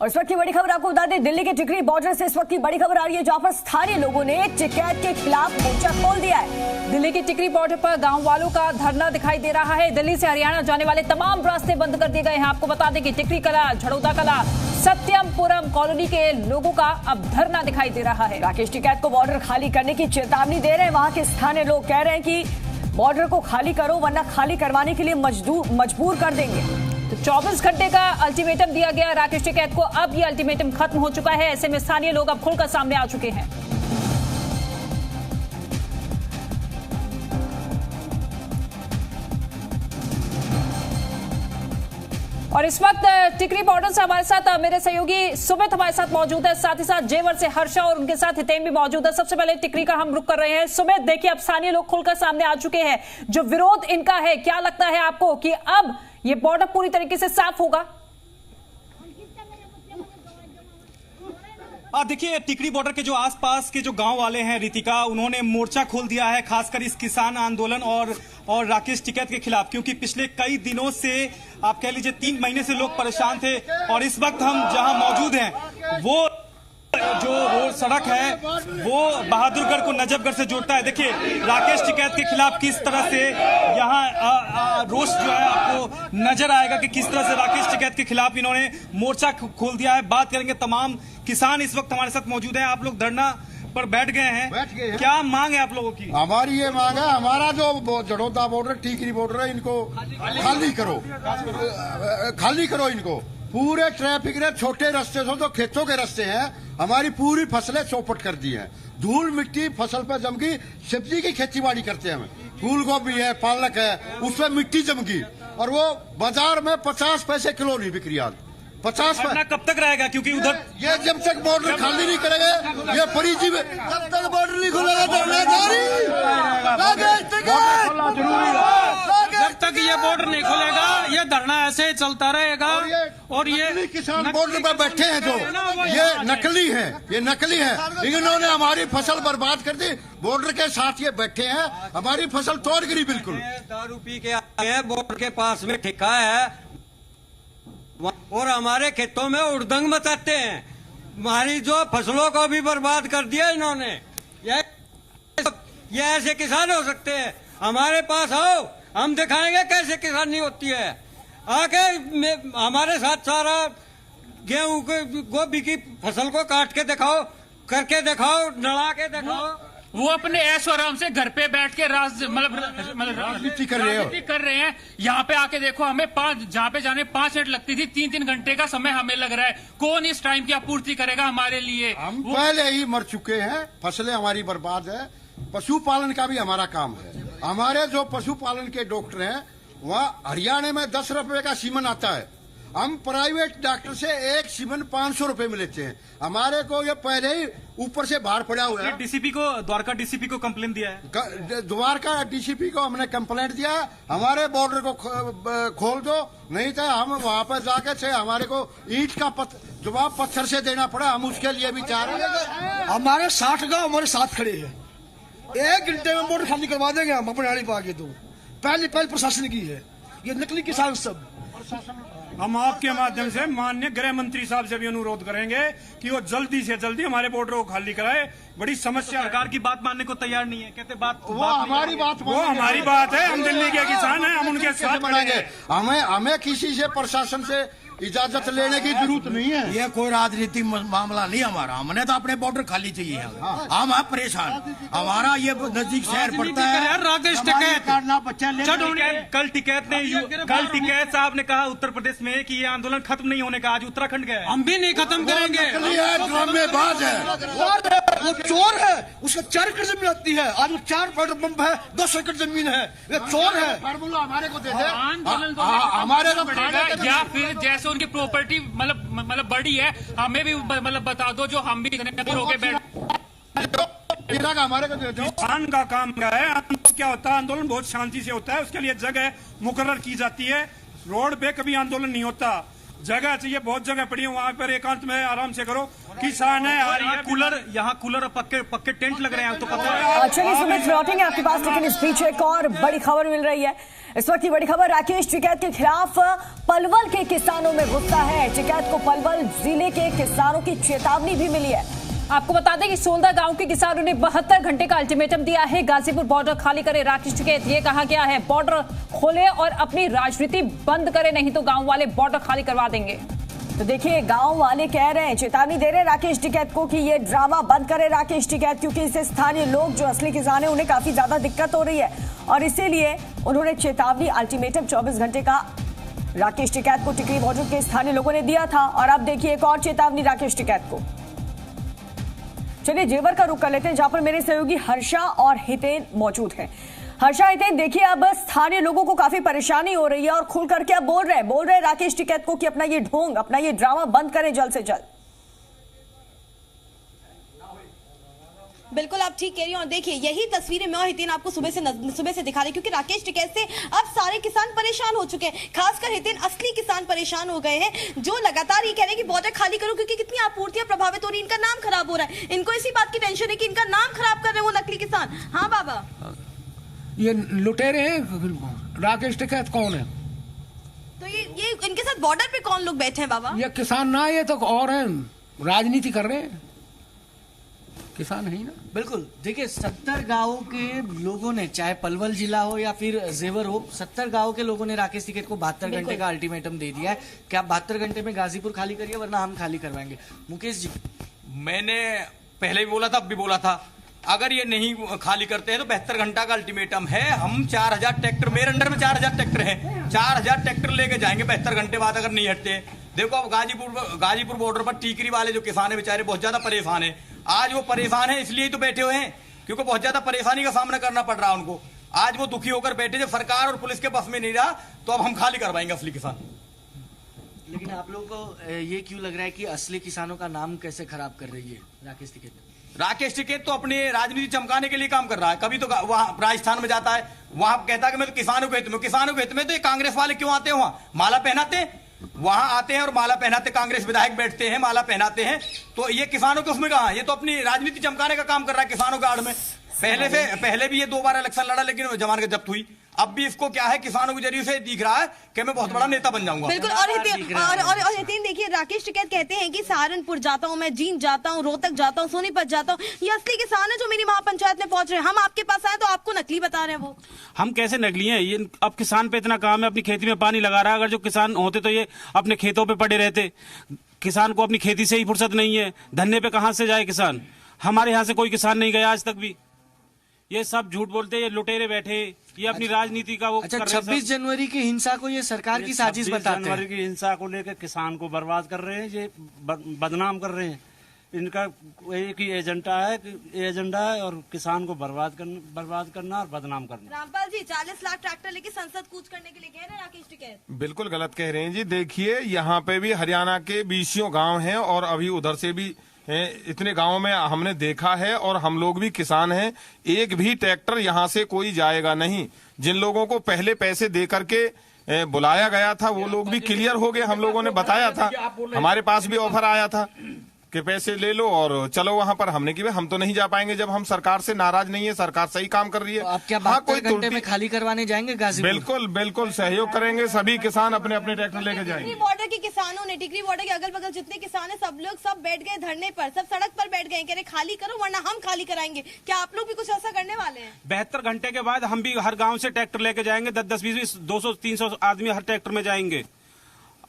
और इस वक्त की बड़ी खबर आपको बता दें, दिल्ली के टिकरी बॉर्डर से इस वक्त की बड़ी खबर आ रही है, जहां पर स्थानीय लोगों ने टिकैत के खिलाफ मोर्चा खोल दिया है। दिल्ली के टिकरी बॉर्डर पर गांव वालों का धरना दिखाई दे रहा है। दिल्ली से हरियाणा जाने वाले तमाम रास्ते बंद कर दिए गए हैं। आपको बता दें कि टिकरी कला, झड़ौदा कला, सत्यमपुरम कॉलोनी के लोगों का अब धरना दिखाई दे रहा है। राकेश टिकैत को बॉर्डर खाली करने की चेतावनी दे रहे हैं। वहां के स्थानीय लोग कह रहे हैं कि बॉर्डर को खाली करो वरना खाली करवाने के लिए मजबूर कर देंगे। तो 24 घंटे का अल्टीमेटम दिया गया राकेश टिकैत को। अब ये अल्टीमेटम खत्म हो चुका है। ऐसे में स्थानीय लोग अब खुलकर सामने आ चुके हैं। और इस वक्त टिकरी बॉर्डर से हमारे साथ मेरे सहयोगी सुमित हमारे साथ मौजूद है, साथ ही साथ जेवर से हर्षा और उनके साथ हितेन भी मौजूद है। सबसे पहले टिकरी का हम रुख कर रहे हैं। सुमित, देखिए अब स्थानीय लोग खुलकर सामने आ चुके हैं। जो विरोध इनका है, क्या लगता है आपको कि अब ये बॉर्डर पूरी तरीके से साफ होगा? देखिए, टिकरी बॉर्डर के जो आसपास के जो गांव वाले हैं रितिका, उन्होंने मोर्चा खोल दिया है, खासकर इस किसान आंदोलन और राकेश टिकैत के खिलाफ, क्योंकि पिछले कई दिनों से आप कह लीजिए 3 महीने से लोग परेशान थे। और इस वक्त हम जहां मौजूद हैं वो जो रोड सड़क है वो बहादुरगढ़ को नजफगढ़ से जोड़ता है। देखिए राकेश टिकैत के खिलाफ किस तरह से यहाँ रोष जो है आपको नजर आएगा कि किस तरह से राकेश टिकैत के खिलाफ इन्होंने मोर्चा खोल दिया है। बात करेंगे, तमाम किसान इस वक्त हमारे साथ मौजूद हैं। आप लोग धरना पर बैठ गए हैं, क्या मांग है आप लोगों की? हमारी ये मांग है, हमारा जो झड़ौदा बॉर्डर, टिकरी बॉर्डर है, इनको खाली करो इनको। पूरे ट्रैफिक ने छोटे रास्ते से जो खेतों के रास्ते हैं, हमारी पूरी फसलें चौपट कर दी हैं। धूल मिट्टी फसल पे जम गई। सब्जी की खेती बाड़ी करते हैं, फूल गोभी है, पालक है, उसमें मिट्टी जम गई और वो बाजार में 50 पैसे किलो नहीं बिक्री। आज 50 कब तक रहेगा? क्योंकि उधर ये जब तक बॉर्डर खाली नहीं करेंगे, ये परिजीव जब तक बॉर्डर नहीं खुलेगा जब तक ये बॉर्डर नहीं खुलेगा ये धरना ऐसे ही चलता रहेगा। और ये किसान बॉर्डर पर बैठे हैं जो ये नकली है, ये नकली है। इन्होंने हमारी फसल बर्बाद कर दी। बॉर्डर के साथ ये बैठे हैं, हमारी फसल तोड़ गिरी बिल्कुल। दारू पी के आए हैं, बॉर्डर के पास में ठिका है और हमारे खेतों में उड़दंग मचाते हैं। हमारी जो फसलों को भी बर्बाद कर दिया इन्होंने। ये ऐसे किसान हो सकते हैं? हमारे पास आओ, हम दिखाएंगे कैसे किसानी होती है। आके हमारे साथ सारा गेहूं गोभी की फसल को काट के दिखाओ, करके दिखाओ, नड़ा के दिखाओ। वो अपने ऐश और आराम से घर पे बैठ के राजनीति कर रहे हैं। यहाँ पे आके देखो, हमें जहाँ पे जाने 5 मिनट लगती थी, 3-3 घंटे का समय हमें लग रहा है। कौन इस टाइम की आपूर्ति करेगा हमारे लिए? हम पहले ही मर चुके हैं, फसलें हमारी बर्बाद है। पशुपालन का भी हमारा काम है। हमारे जो पशुपालन के डॉक्टर हैं, वहाँ हरियाणा में 10 रुपए का सीमन आता है। हम प्राइवेट डॉक्टर से एक सीमन 500 रुपए में लेते हैं। हमारे को ये पहले ही ऊपर से बाहर पड़ा हुआ है। डीसीपी को, द्वारका डीसीपी को कंप्लेन दिया है। द्वारका डीसीपी को हमने कंप्लेंट दिया है, हमारे बॉर्डर को खोल दो, नहीं तो हम वहाँ पर जाके से हमारे को ईंट का जवाब पत्थर से देना पड़ा। हम उसके लिए भी चाह रहे हैं। हमारे 60 गाँव हमारे साथ खड़े हैं। 1 घंटे में बॉर्डर खाली करवा देंगे हम अपने आने पागे। तो पहले प्रशासन की है, ये नकली किसान सब। हम आपके माध्यम से माननीय गृह मंत्री साहब से भी अनुरोध करेंगे कि वो जल्दी से जल्दी हमारे बॉर्डर को खाली कराए। बड़ी समस्या, सरकार की बात मानने को तैयार नहीं है, कहते हमारी बात है। हम दिल्ली के किसान हैं, हम उनके साथ बनाएंगे। हमें किसी से प्रशासन से इजाजत लेने की जरूरत नहीं है। ये कोई राजनीतिक मामला नहीं हमारा। हमने तो अपने बॉर्डर खाली चाहिए। हम आप परेशान, हमारा ये नजदीक शहर पड़ता है। राकेश टिकैत कल टिकैत साहब ने कहा उत्तर प्रदेश में कि ये आंदोलन खत्म नहीं होने का। आज उत्तराखंड गए, हम भी नहीं खत्म करेंगे। ड्रामेबाज है, वो चोर है। उसका 4 एकड़ जमीन आती है। आज वो 4 पेट्रोल पंप है, 10 एकड़ जमीन है। ये चोर है। हमारे को दे दे, हमारे या फिर जैसे उनकी प्रॉपर्टी मतलब बड़ी है, हमें भी बता दो, जो हम भी होके बैठ। हमारे को दे दो। किसान का काम क्या है? क्या होता है? आंदोलन बहुत शांति से होता है, उसके लिए जगह मुकर्रर की जाती है। रोड पे कभी आंदोलन नहीं होता। जगह चाहिए, बहुत जगह पड़ी है, वहाँ पर एकांत में आराम से करो। किसान है, यहाँ कूलर पक्के टेंट लग रहे हैं, तो पता है। चलिए सुमित लौटेंगे आपके पास, लेकिन इस बीच एक और बड़ी खबर मिल रही है। इस वक्त की बड़ी खबर, राकेश टिकैत के खिलाफ पलवल के किसानों में गुस्सा है। टिकैत को पलवल जिले के किसानों की चेतावनी भी मिली है। आपको बता दें कि सोलदा गांव के किसानों ने 72 घंटे का अल्टीमेटम दिया है। गाजीपुर बॉर्डर खाली करे राकेश टिकैत, ये कहा गया है। बॉर्डर खोले और अपनी राजनीति बंद करे, नहीं तो गांव वाले बॉर्डर खाली करवा देंगे। तो देखिए, गांव वाले कह रहे हैं, चेतावनी दे रहे हैं राकेश टिकैत को कि ये ड्रामा बंद करे राकेश टिकैत, क्योंकि इससे स्थानीय लोग जो असली किसान है उन्हें काफी ज्यादा दिक्कत हो रही है, और इसीलिए उन्होंने चेतावनी, अल्टीमेटम 24 घंटे का राकेश टिकैत को टिकरी बॉर्डर के स्थानीय लोगों ने दिया था। और अब देखिए एक और चेतावनी राकेश टिकैत को। चलिए जेवर का रुख कर लेते हैं, जहां पर मेरे सहयोगी हर्षा और हितेन मौजूद हैं। हर्षा, हितेन, देखिए अब स्थानीय लोगों को काफी परेशानी हो रही है और खुल करके अब बोल रहे हैं राकेश टिकैत को कि अपना ये ढोंग, अपना ये ड्रामा बंद करें जल्द से जल्द। बिल्कुल आप ठीक कह रही हैं। और देखिए यही तस्वीरें मैं और हितेन आपको सुबह से दिखा रहे, क्योंकि राकेश टिकैत से अब सारे किसान परेशान हो चुके हैं। खासकर हितेन, असली किसान परेशान हो गए हैं, जो लगातार ये कह रहे हैं कि बॉर्डर खाली करो, क्योंकि कितनी आपूर्तियां प्रभावित हो रही है, इनका नाम खराब हो रहा है। इनको इसी बात की टेंशन है कि इनका नाम खराब कर रहे हैं वो नकली किसान। हाँ बाबा, ये लुटेरे हैं। राकेश टिकैत कौन है? तो ये इनके साथ बॉर्डर पे कौन लोग बैठे हैं बाबा? ये किसान ना, ये तो और हैं, राजनीति कर रहे हैं, किसान है ही ना। बिल्कुल, देखिए 70 गांवों के लोगों ने, चाहे पलवल जिला हो या फिर जेवर हो, 70 गांवों के लोगों ने राकेश टिकैत को 72 घंटे का अल्टीमेटम दे दिया है कि आप 72 घंटे में गाजीपुर खाली करिए वरना हम खाली करवाएंगे। मुकेश जी, मैंने पहले भी बोला था, अब भी बोला था, अगर ये नहीं खाली करते हैं तो 72 घंटा का अल्टीमेटम है। हम 4000 ट्रैक्टर, मेरे अंडर में 4000 ट्रैक्टर हैं, 4000 ट्रैक्टर लेके जाएंगे 72 घंटे बाद अगर नहीं हटते। देखो अब गाजीपुर बॉर्डर पर टीकरी वाले जो किसान है बेचारे बहुत ज्यादा परेशान है। आज वो परेशान है इसलिए तो बैठे हुए हैं, क्योंकि बहुत ज्यादा परेशानी का सामना करना पड़ रहा है उनको। आज वो दुखी होकर बैठे, जब सरकार और पुलिस के बस में नहीं रहा तो अब हम खाली करवाएंगे असली किसान। लेकिन आप लोगों को ये क्यों लग रहा है कि असली किसानों का नाम कैसे खराब कर रही है राकेश टिकैत? राकेश टिकैत तो अपनी राजनीति चमकाने के लिए काम कर रहा है। कभी तो वहां राजस्थान में जाता है, वहां कहता है कि मैं तो किसानों के हित में, किसानों के हित में तो ये कांग्रेस वाले क्यों आते हैं? वहां माला पहनाते हैं, वहां आते हैं और माला पहनाते, कांग्रेस विधायक बैठते हैं, माला पहनाते हैं। तो ये किसानों के उसमें कहां? ये तो अपनी राजनीति चमकाने का काम कर रहा है किसानों के आड़ में। पहले भी ये 2 बार इलेक्शन लड़ा, लेकिन जमानत जब्त हुई। अब भी इसको क्या है, किसानों के जरिए से दिख रहा है कि मैं बहुत बड़ा नेता बन जाऊंगा। बिल्कुल। और हितेन देखिए, राकेश टिकैत कहते हैं कि सहारनपुर जाता हूं, मैं जींद जाता हूं, रोहतक जाता हूं, सोनीपत जाता हूं, ये असली किसान है जो मेरी महापंचायत में पहुंच रहे हैं। हम आपके पास आए तो आपको नकली बता रहे हैं। वो हम कैसे नकली हैं? ये अब किसान पे इतना काम है, अपनी खेती में पानी लगा रहा है। अगर जो किसान होते तो ये अपने खेतों पे पड़े रहते। किसान को अपनी खेती से ही फुर्सत नहीं है, धन्ने पे कहां से जाए किसान? हमारे यहाँ से कोई किसान नहीं गया आज तक भी। ये सब झूठ बोलते, ये लुटेरे बैठे, ये अपनी राजनीति का वो। अच्छा, 26 जनवरी की हिंसा को ये सरकार की साजिश बताते हैं। 26 जनवरी की हिंसा को लेकर किसान को बर्बाद कर रहे हैं, ये बदनाम कर रहे हैं। इनका एक ही एजेंडा है और किसान को बर्बाद करना और बदनाम करना। रामपाल जी, 40 लाख ट्रैक्टर लेके संसद कूच करने के लिए कह रहे हैं राकेश टिकैत। बिल्कुल गलत कह रहे हैं जी। देखिए यहाँ पे भी हरियाणा के 20 गांव हैं और अभी उधर से भी इतने गांवों में हमने देखा है, और हम लोग भी किसान हैं। एक भी ट्रैक्टर यहाँ से कोई जाएगा नहीं। जिन लोगों को पहले पैसे दे करके बुलाया गया था वो लोग भी क्लियर हो गए। हम लोगों ने बताया था, हमारे पास भी ऑफर आया था कि पैसे ले लो और चलो वहां पर। हमने कि हम तो नहीं जा पाएंगे जब हम सरकार से नाराज नहीं है, सरकार सही काम कर रही है। आप क्या 72 घंटे में खाली करवाने जाएंगे गाजीपुर? बिल्कुल बिल्कुल सहयोग करेंगे, सभी किसान अपने अपने ट्रैक्टर लेके जाएंगे। टिकरी बॉर्डर के किसानों ने, टिकरी बॉर्डर के अगल बगल जितने किसान है सब लोग सब बैठ गए धरने पर, सब सड़क पर बैठ गए, कह रहे खाली करो वरना हम खाली कराएंगे। क्या आप लोग भी कुछ ऐसा करने वाले हैं? 72 घंटे के बाद हम भी हर गाँव से ट्रैक्टर लेके जाएंगे। 10-10, 20-20, 200-300 आदमी हर ट्रैक्टर में जाएंगे।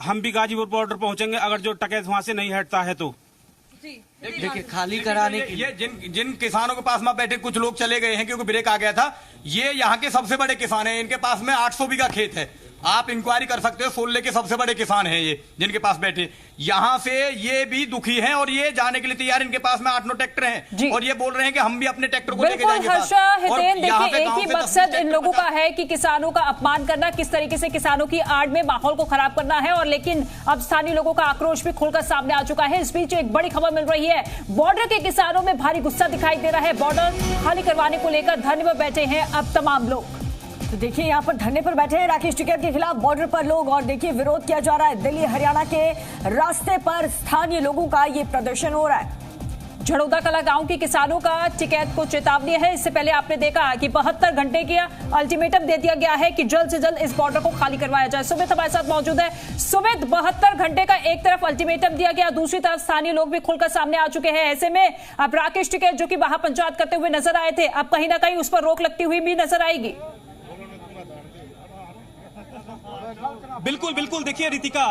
हम भी गाजीपुर बॉर्डर पहुंचेंगे अगर जो टिकैत वहां से नहीं हटता है तो। देखिए, खाली कराने के ये जिन किसानों के पास में बैठे कुछ लोग चले गए हैं क्योंकि ब्रेक आ गया था। ये यहाँ के सबसे बड़े किसान हैं, इनके पास में 800 बीघा खेत है। आप इंक्वायरी कर सकते हो, सोलले के सबसे बड़े किसान हैं ये जिनके पास बैठे। यहाँ से ये भी दुखी हैं और ये जाने के लिए तैयार। इनके पास में 8-9 ट्रैक्टर हैं और ये बोल रहे हैं कि हम भी अपने ट्रैक्टर को लेके जाएंगे। हर्षा, हितेन, देखिए एक ही मकसद इन लोगों का है कि किसानों का अपमान करना, किस तरीके से किसानों की आड़ में माहौल को खराब करना है। और लेकिन अब स्थानीय लोगों का आक्रोश भी खुलकर सामने आ चुका है। इस बीच एक बड़ी खबर मिल रही है, बॉर्डर के किसानों में भारी गुस्सा दिखाई दे रहा है। बॉर्डर खाली करवाने को लेकर धरने पर बैठे हैं अब तमाम लोग। तो देखिए यहाँ पर धरने पर बैठे हैं राकेश टिकैत के खिलाफ बॉर्डर पर लोग, और देखिए विरोध किया जा रहा है। दिल्ली हरियाणा के रास्ते पर स्थानीय लोगों का ये प्रदर्शन हो रहा है। झड़ौदा कला गांव के किसानों का टिकैत को चेतावनी है। इससे पहले आपने देखा कि 72 घंटे के अल्टीमेटम दे दिया गया है कि जल्द से जल्द इस बॉर्डर को खाली करवाया जाए। सुमित हमारे साथ मौजूद है। सुमित, 72 घंटे का एक तरफ अल्टीमेटम दिया गया, दूसरी तरफ स्थानीय लोग भी खुलकर सामने आ चुके हैं। ऐसे में अब राकेश टिकैत जो कि महापंचायत करते हुए नजर आए थे, अब कहीं ना कहीं उस पर रोक लगती हुई भी नजर आएगी। बिल्कुल बिल्कुल, देखिए रितिका,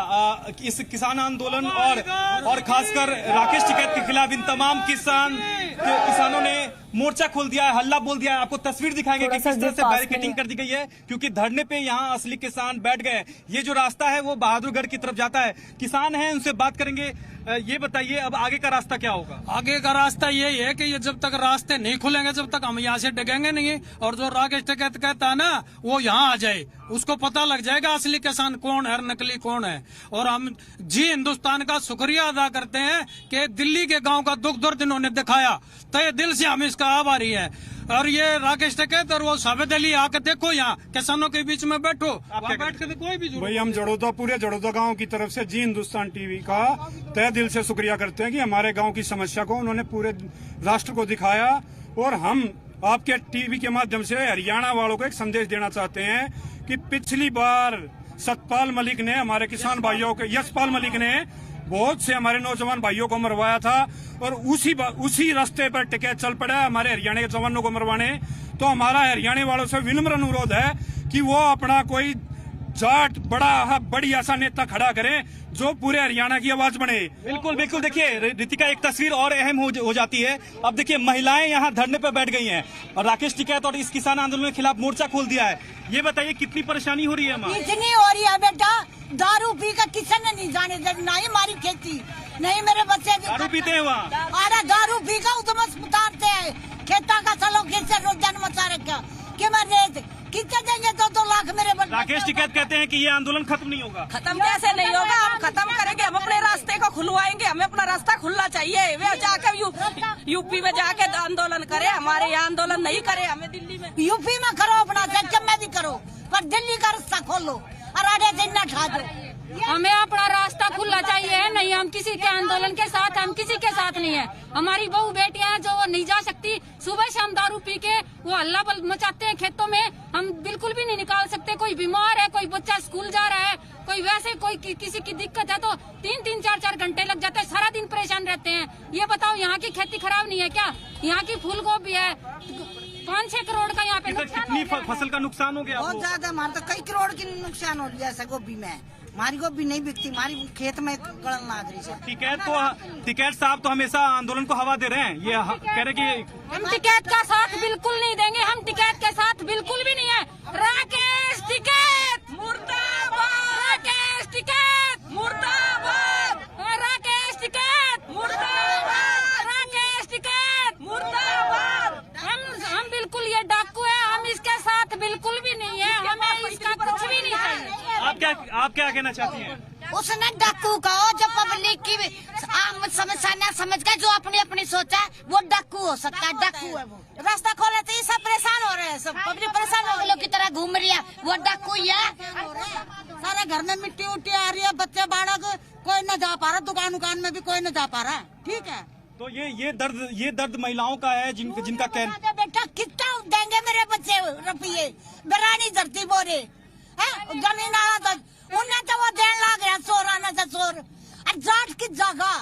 इस किसान आंदोलन और खासकर राकेश टिकैत के खिलाफ इन तमाम किसानों ने मोर्चा खोल दिया है, हल्ला बोल दिया है। आपको तस्वीर दिखाएंगे कि किस तरह से बैरिकेडिंग कर दी गई है, क्योंकि धरने पे यहाँ असली किसान बैठ गए। ये जो रास्ता है वो बहादुरगढ़ की तरफ जाता है। किसान हैं, उनसे बात करेंगे। ये बताइए अब आगे का रास्ता क्या होगा? आगे का रास्ता यही है कि ये जब तक रास्ते नहीं खुलेंगे जब तक हम यहाँ से डगेंगे नहीं। और जो राकेश टिकैत कहता है ना, वो यहाँ आ जाए, उसको पता लग जाएगा असली किसान कौन है, नकली कौन है। और हम जी हिंदुस्तान का शुक्रिया अदा करते हैं कि दिल्ली के गांव का दुख दर्द इन्होंने दिखाया, तहे दिल से हम इसका आभारी है। और ये राकेश टिकैत और वो साबित अली आकर देखो, यहाँ किसानों के बीच में बैठो, बैठ कर कोई भी भाई, हम पूरे झड़ौदा गांव की तरफ से जी हिंदुस्तान टीवी का तहे दिल से शुक्रिया करते हैं कि हमारे गांव की समस्या को उन्होंने पूरे राष्ट्र को दिखाया। और हम आपके टीवी के माध्यम से हरियाणा वालों को एक संदेश देना चाहते हैं कि पिछली बार सतपाल मलिक ने हमारे किसान भाइयों के, यशपाल मलिक ने बहुत से हमारे नौजवान भाइयों को मरवाया था, और उसी रास्ते पर टिकैत चल पड़ा है हमारे हरियाणा के जवानों को मरवाने। तो हमारा हरियाणा वालों से विनम्र अनुरोध है कि वो अपना कोई जाट बड़ी ऐसा नेता खड़ा करें जो पूरे हरियाणा की आवाज बने। बिल्कुल बिल्कुल, देखिए रितिका, एक तस्वीर और अहम हो जाती है। अब देखिए महिलाएं यहाँ धरने पर बैठ गई हैं और राकेश टिकैत और इस किसान आंदोलन के खिलाफ मोर्चा खोल दिया है। ये बताइए कितनी परेशानी हो रही है? इतनी हो रही है बेटा, दारू पी कर किसी ने नहीं जाने दे, नहीं हमारी खेती, नहीं मेरे बच्चे दारू पीते हैं वहाँ। अरे दारू पी कर उतमस उतारते हैं, खेता का चलो किससे रोजान मचा रखा कि मैं रेत कितने देंगे? 2-2 लाख मेरे बच्चे। राकेश टिकैत कहते हैं कि ये आंदोलन खत्म नहीं होगा। खत्म कैसे नहीं होगा? हम खत्म करेंगे, हम अपने रास्ते को खुलवाएंगे, हमें अपना रास्ता खुलना चाहिए। वे जाकर यूपी में जाके आंदोलन करे, हमारे यहाँ आंदोलन नहीं करे। हमें दिल्ली में, यूपी में करो अपना, जब में भी करो, पर दिल्ली का रास्ता खोलो और आधे दिन न ठा दो। हमें अपना रास्ता खुलना चाहिए। नहीं, हम किसी के आंदोलन के साथ, हम किसी के साथ नहीं है। हमारी बहू बेटियां हैं जो वो नहीं जा सकती, सुबह शाम दारू पी के वो हल्ला मचाते हैं खेतों में, हम बिल्कुल भी नहीं निकाल सकते। कोई बीमार है, कोई बच्चा स्कूल जा रहा है, कोई वैसे कोई किसी की दिक्कत है तो 3-3, 4-4 घंटे लग जाते हैं, सारा दिन परेशान रहते हैं। ये बताओ, यहाँ की खेती खराब नहीं है क्या? यहाँ की फूल गोभी है, 5-6 करोड़ का यहाँ पे कितनी फसल का नुकसान हो गया? बहुत ज्यादा, हमारे तो कई करोड़ की नुकसान हो गया है गोभी में। हमारी गोभी नहीं बिकती, हमारी खेत में गड़न लग रही है। टिकैत साहब तो हमेशा आंदोलन को हवा दे रहे हैं, ये कह रहे कि हम टिकैत का साथ बिल्कुल नहीं देंगे। हम टिकैत के साथ बिल्कुल भी नहीं है। राकेश टिकैत मुर्दाबाद, राकेश टिकैत मुर्दाबाद, राकेश टिकैत मुर्दाबाद, राकेश टिकैत मुर्दाबाद। हम बिल्कुल, ये डाकू है, हम इसके साथ बिल्कुल भी नहीं है। हमें इसका कुछ भी नहीं चाहिए। आप क्या कहना चाहती हैं? उसने डाकू कहो जो पब्लिक की समस्या न समझ के जो अपनी अपनी सोचा है वो डाकू हो सकता है, डाकू है वो। रास्ता खोले तो ये सब परेशान हो रहे हैं, सब पब्लिक परेशान हो लोग की तरह घूम रही है, वो डाकू ही है। सारे घर में मिट्टी उट्टी आ रही है, बच्चे बालक कोई न जा पा रहा, दुकान में भी कोई न जा पा रहा। ठीक है, तो ये दर्द महिलाओं का है जिनका कहना। बेटा कितना देंगे मेरे बच्चे रुपये? बेरानी धरती बोरे जमीन आया था उन्हें तो वो देने लग गया, चोर आना था चोर। और जाट की जगह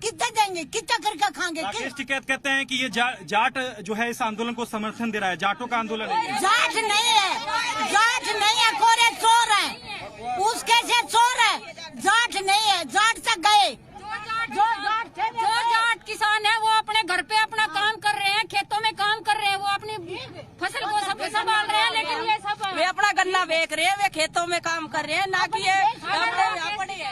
कितने देंगे, कितना करके खाएंगे? राकेश टिकैत कहते हैं कि ये जाट जो है इस आंदोलन को समर्थन दे रहा है, जाटों का आंदोलन है। जाट नहीं है, जाट नहीं है, कोरे चोर है, उसके से चोर है, जाट नहीं है। जाट तक गए, जो जाट किसान है वो अपने घर पे अपना काम कर रहे हैं, खेतों में काम कर रहे हैं, वो अपनी फसल को सब संभाल रहे हैं। लेकिन ये सब वे अपना गन्ना बेच रहे हैं, वे खेतों में काम कर रहे हैं, ना कि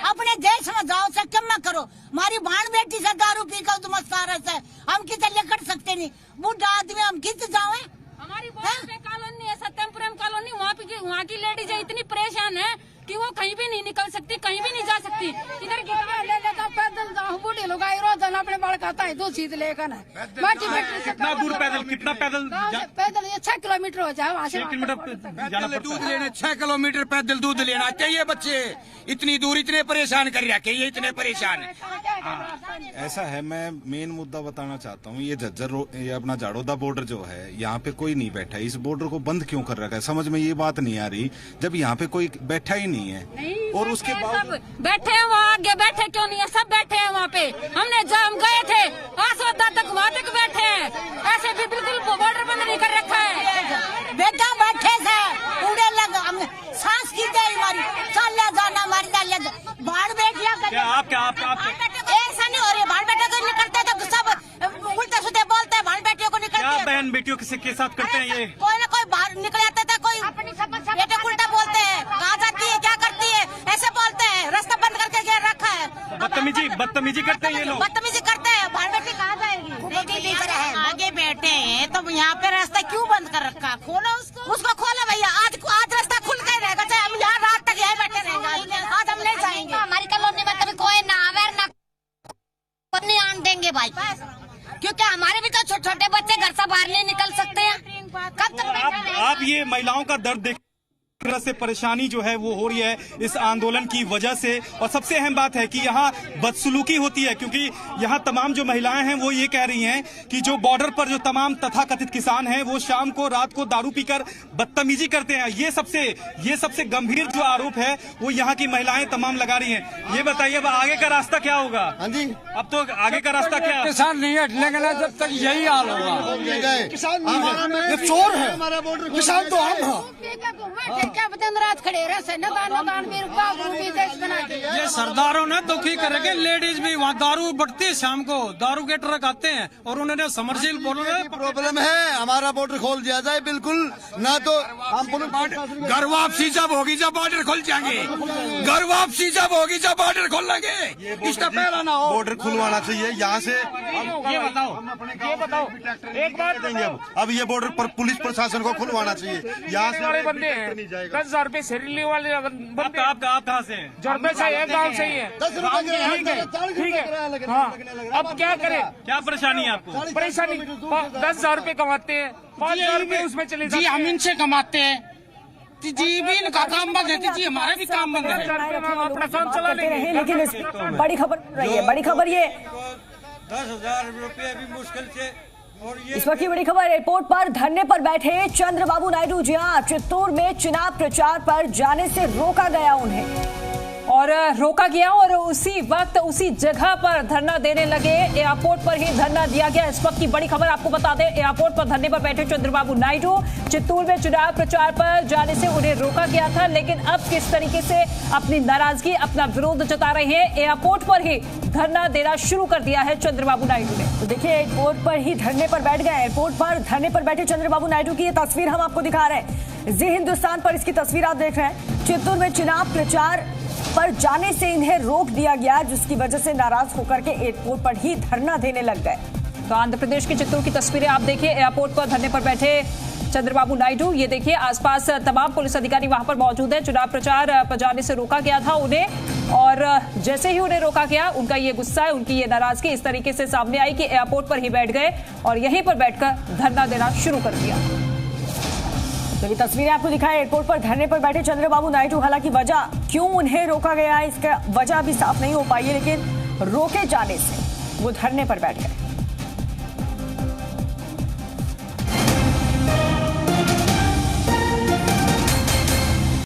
अपने देश में जाओ से कम न करो। हमारी भाण बेटी से दारू पी कर तुम से हम किसे लेकर सकते नहीं, बूढ़ा आदमी हम किस जाओ? हमारी कॉलोनी है, सत्यमपुरम कॉलोनी, वहाँ की लेडीज इतनी परेशान है कि वो कहीं भी नहीं निकल सकती, कहीं भी नहीं जा सकती। इधर पैदल जाओ, बूढ़े लोग रोजाना अपने बाल कहता है दूध सीध लेकर ना कितना दूर पैदल, कितना पैदल पैदल ये 6 किलोमीटर हो जाए वहाँ से 6 किलोमीटर जाना पड़ता दूध लेने 6 किलोमीटर पैदल दूध लेना चाहिए। बच्चे इतनी दूर इतने परेशान कर रखे, ये इतने परेशान है। ऐसा है, मैं मेन मुद्दा बताना चाहता हूँ। ये झज्जर, ये अपना जाड़ोदा बॉर्डर जो है, यहाँ पे कोई नहीं बैठा है। इस बॉर्डर को बंद क्यों कर रखा है, समझ में ये बात नहीं आ रही, जब यहाँ पे कोई बैठा ही नहीं है। और उसके बाद बैठे हैं वहाँ, आगे बैठे क्यों नहीं है, सब बैठे हैं वहाँ पे। हमने जब हम गए थे आसोदा तक वहाँ तक बैठे हैं, ऐसे भी बिल्कुल बॉर्डर बंद नहीं कर रखा है। बेटा बैठे से उड़े लग सांस की दे हमारी चल जाना हमारी बाढ़ बैठ क्या आप ऐसा नहीं हो रही। बाढ़ बेटे को निकलते तो सब उल्टे सीधे बोलते हैं, बाढ़ बेटियों को निकलते क्या बहन बेटियों के साथ करते हैं ये? कोई ना कोई बाहर निकल जाता था, कोई बेटे को उल्टा बोलते हैं, कहाँ जाती है क्या करती है ऐसे बोलते हैं, रास्ता बंद करके घेर रखा है। बदतमीजी करते हैं ये लोग, बदतमीजी करते हैं। बाढ़ बेटी कहाँ जाएगी, आगे बैठे हैं तो यहाँ पे रास्ता क्यों बंद कर रखा, खोलो उसको खोलो भैया। आज रास्ता खुल के रहेगा, चाहे हम यहाँ रात तक यही बैठे रहेंगे, आज हम नहीं जाएंगे। हमारी कॉलोनी में कभी कोई ना आवे ना नहीं आन देंगे भाई, क्योंकि हमारे भी तो छोटे छोटे बच्चे घर से बाहर नहीं निकल सकते हैं। कब तक आप ये महिलाओं का दर्द देख तरह से परेशानी जो है वो हो रही है इस आंदोलन की वजह से। और सबसे अहम बात है कि यहाँ बदसलूकी होती है, क्योंकि यहाँ तमाम जो महिलाएं हैं वो ये कह रही हैं कि जो बॉर्डर पर जो तमाम तथाकथित किसान हैं वो शाम को रात को दारू पीकर बदतमीजी करते हैं। ये सबसे गंभीर जो आरोप है वो यहाँ की महिलाएं तमाम लगा रही हैं। ये बताइए अब आगे का रास्ता क्या होगा? हाँ जी, अब तो आगे का रास्ता क्या? किसान नहीं हटने का जब तक यही हाल होगा। किसान चोर है, किसान तो हम हैं। क्या दिन रात खड़े रहे ये सरदारों ने दुखी करेंगे। लेडीज भी वहाँ दारू बढ़ती है, शाम को दारू के ट्रक आते हैं और उन्होंने समरसील प्रॉब्लम है। हमारा बॉर्डर खोल दिया जाए बिल्कुल, ना तो हम घर वापसी जब होगी जब बॉर्डर खुल जाएंगे, घर वापसी जब होगी जब बॉर्डर खोल लेंगे, इसका पहला ना हो। बॉर्डर खुलवाना चाहिए यहाँ से। ये बताओ एक बात देंगे अब ये बॉर्डर पर पुलिस प्रशासन को खुलवाना चाहिए। यहाँ से बंदे हैं 10,000 रुपए शरीर वाले बंदे। आप कहाँ से हैं? जरबे से है, गाँव से ही है। 10 रुपए ठीक है। हाँ, अब क्या करें? क्या परेशानी है आपको? परेशानी 10,000 रुपए कमाते हैं, 5,000 रुपए उसमें चले जाते हैं। हम इनसे कमाते हैं जी, भी इनका काम बंद है जी, हमारा भी काम बंद है। अपना काम चला लेंगे। लेकिन इस बड़ी खबर रही है, बड़ी खबर ये 10,000 रुपये भी मुश्किल से। और ये इस वक्त की बड़ी खबर, एयरपोर्ट पर धरने पर बैठे चंद्रबाबू नायडू। जी हाँ, चित्तौड़ में चुनाव प्रचार पर जाने से रोका गया उन्हें, और रोका गया और उसी वक्त उसी जगह पर धरना देने लगे। एयरपोर्ट पर ही धरना दिया गया। इस वक्त की बड़ी खबर आपको बता दें, एयरपोर्ट पर धरने पर बैठे चंद्रबाबू नायडू। चित्तौड़ में चुनाव प्रचार पर जाने से उन्हें रोका गया था, लेकिन अब किस तरीके से अपनी नाराजगी, अपना विरोध जता रहे हैं। एयरपोर्ट पर ही धरना देना शुरू कर दिया है चंद्रबाबू नायडू ने। तो देखिए, एयरपोर्ट पर ही धरने पर बैठ गए। एयरपोर्ट पर धरने पर बैठे चंद्रबाबू नायडू की ये तस्वीर हम आपको दिखा रहे हैं। जी हिंदुस्तान पर इसकी तस्वीर आप देख रहे हैं। चित्तौड़ में चुनाव प्रचार पर जाने से इन्हें रोक दिया गया, जिसकी वजह से नाराज होकर के एयरपोर्ट पर ही धरना देने लग गए। तो आंध्र प्रदेश के चित्तौड़ की तस्वीरें आप देखिए। एयरपोर्ट पर धरने पर बैठे चंद्रबाबू नायडू, ये देखिए आसपास तमाम पुलिस अधिकारी वहां पर मौजूद हैं। चुनाव प्रचार पर जाने से रोका गया था उन्हें, और जैसे ही उन्हें रोका गया, उनका ये गुस्सा है, उनकी ये नाराजगी इस तरीके से सामने आई कि एयरपोर्ट पर ही बैठ गए और यहीं पर बैठकर धरना देना शुरू कर दिया। तो ये तस्वीरें आपको दिखाएं, एयरपोर्ट पर धरने पर बैठे चंद्रबाबू नायडू। हालांकि वजह क्यों उन्हें रोका गया है, इसका वजह अभी साफ नहीं हो पाई है, लेकिन रोके जाने से वो धरने पर बैठ गए।